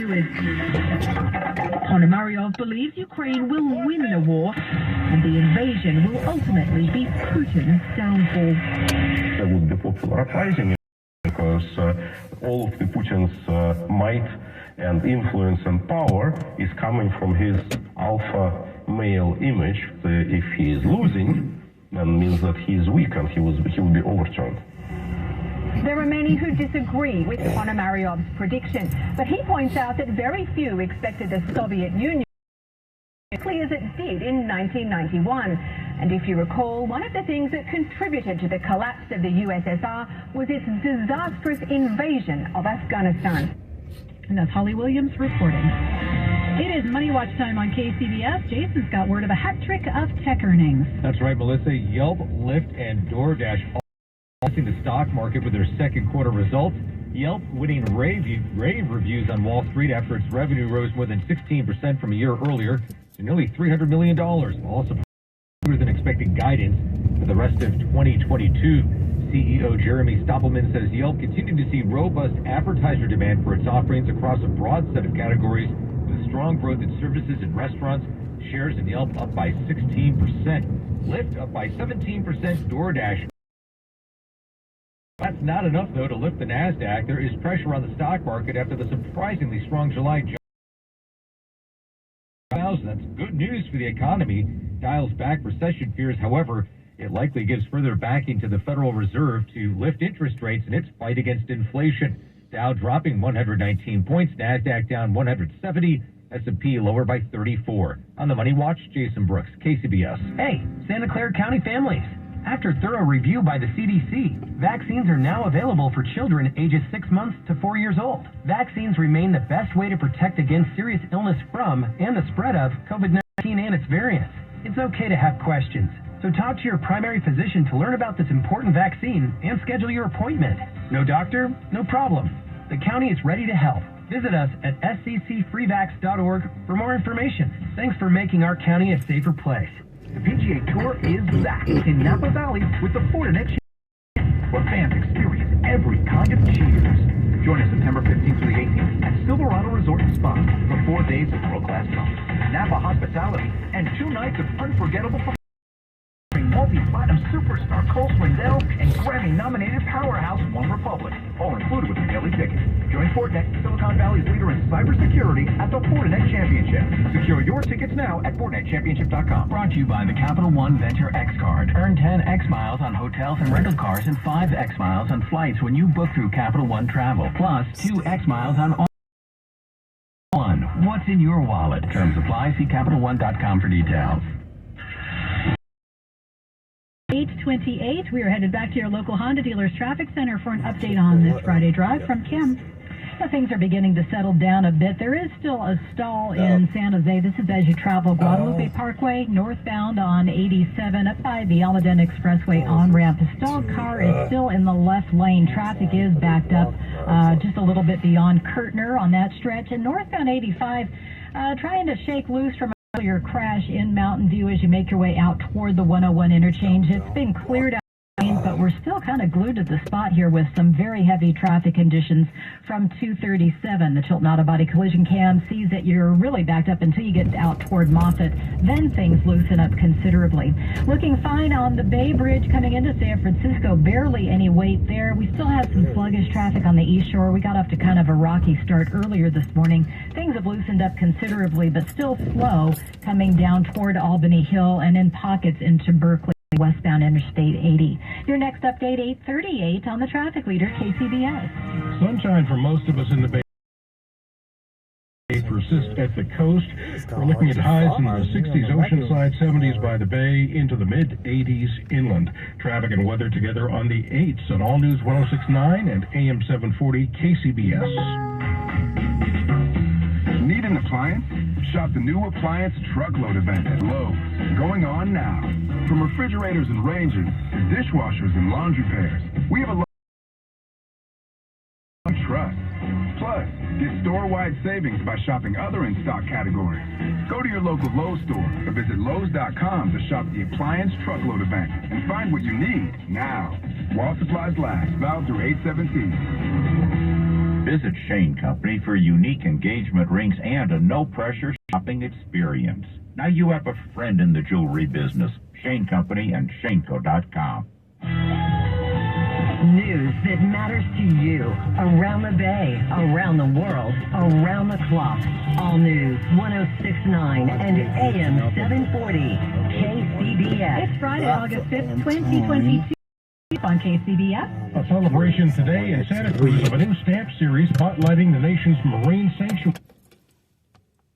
viewers. Ponomaryov believes Ukraine will win the war, and the invasion will ultimately be Putin's downfall. There would be popular uprising because all of the Putin's might and influence and power is coming from his alpha male image. If he is losing, then means that he is weak and he will be overturned. There are many who disagree with Ponomaryov's prediction, but he points out that very few expected the Soviet Union as quickly as it did in 1991. And if you recall, one of the things that contributed to the collapse of the USSR was its disastrous invasion of Afghanistan. And that's Holly Williams reporting. It is Money Watch time on KCBS. Jason's got word of a hat trick of tech earnings. That's right, Melissa. Yelp, Lyft, and DoorDash all the stock market with their second quarter results. Yelp winning rave reviews on Wall Street after its revenue rose more than 16% from a year earlier to nearly $300 million. Also better than expected guidance for the rest of 2022. CEO Jeremy Stoppelman says Yelp continued to see robust advertiser demand for its offerings across a broad set of categories, with strong growth in services and restaurants. Shares in Yelp up by 16%. Lyft up by 17%. DoorDash. That's not enough, though, to lift the NASDAQ. There is pressure on the stock market after the surprisingly strong July jump. That's good news for the economy. Dials back recession fears, however. It likely gives further backing to the Federal Reserve to lift interest rates in its fight against inflation. Dow dropping 119 points, NASDAQ down 170, S&P lower by 34. On the Money Watch, Jason Brooks, KCBS. Hey, Santa Clara County families. After thorough review by the CDC, vaccines are now available for children ages 6 months to 4 years old. Vaccines remain the best way to protect against serious illness from and the spread of COVID-19 and its variants. It's okay to have questions, so talk to your primary physician to learn about this important vaccine and schedule your appointment. No doctor? No problem. The county is ready to help. Visit us at sccfreevax.org for more information. Thanks for making our county a safer place. The PGA Tour is back in Napa Valley with the Fortinet Championship, where fans experience every kind of cheers. Join us September 15th through the 18th at Silverado Resort and Spa for 4 days of world-class fun, Napa hospitality, and 2 nights of unforgettable performances. Multi-platinum superstar Cole Swindell and Grammy-nominated powerhouse One Republic, all included with a daily ticket. Join Fortinet, Silicon Valley's leader in cybersecurity, at the Fortinet Championship. Secure your tickets now at FortinetChampionship.com. Brought to you by the Capital One Venture X Card. Earn 10 X miles on hotels and rental cars and 5 X miles on flights when you book through Capital One Travel. Plus 2 X miles on all. What's in your wallet? Terms apply. See CapitalOne.com for details. 8:28. We are headed back to your local Honda dealer's traffic center for an update on this Friday drive from Kim. Now, things are beginning to settle down a bit. There is still a stall in San Jose. This is as you travel Guadalupe Parkway northbound on 87 up by the Almaden Expressway on-ramp. The stalled car is still in the left lane. Traffic is backed up just a little bit beyond Kirtner on that stretch. And northbound 85 trying to shake loose from your crash in Mountain View as you make your way out toward the 101 interchange. It's been cleared out, but we're still kind of glued to the spot here with some very heavy traffic conditions from 237. The Chilton Auto Body Collision Cam sees that you're really backed up until you get out toward Moffett. Then things loosen up considerably. Looking fine on the Bay Bridge coming into San Francisco. Barely any weight there. We still have some sluggish traffic on the East Shore. We got off to kind of a rocky start earlier this morning. Things have loosened up considerably, but still slow coming down toward Albany Hill and in pockets into Berkeley. Westbound Interstate 80. Your next update, 8:38 on the traffic leader, KCBS. Sunshine for most of us in the Bay persist at the coast. We're looking at highs in the 60s oceanside, 70s by the bay, into the mid-80s inland. Traffic and weather together on the 8s on All News 106.9 and AM 740 KCBS. Need an appliance? Shop the new appliance truckload event at Lowe's. Going on now. From refrigerators and ranges to dishwashers and laundry pairs, we have a lot of trust. Plus, get store-wide savings by shopping other in-stock categories. Go to your local Lowe's store or visit Lowe's.com to shop the appliance truckload event and find what you need now. While supplies last, valid through 8/17. Visit Shane Company for unique engagement rings and a no-pressure shopping experience. Now you have a friend in the jewelry business. Shane Company and ShaneCo.com. News that matters to you. Around the Bay, around the world, around the clock. All news 106.9 and AM 740. KCBS. It's Friday, August 5th, 2022. On KCBS. A celebration today in Santa Cruz of a new stamp series spotlighting the nation's marine sanctuary.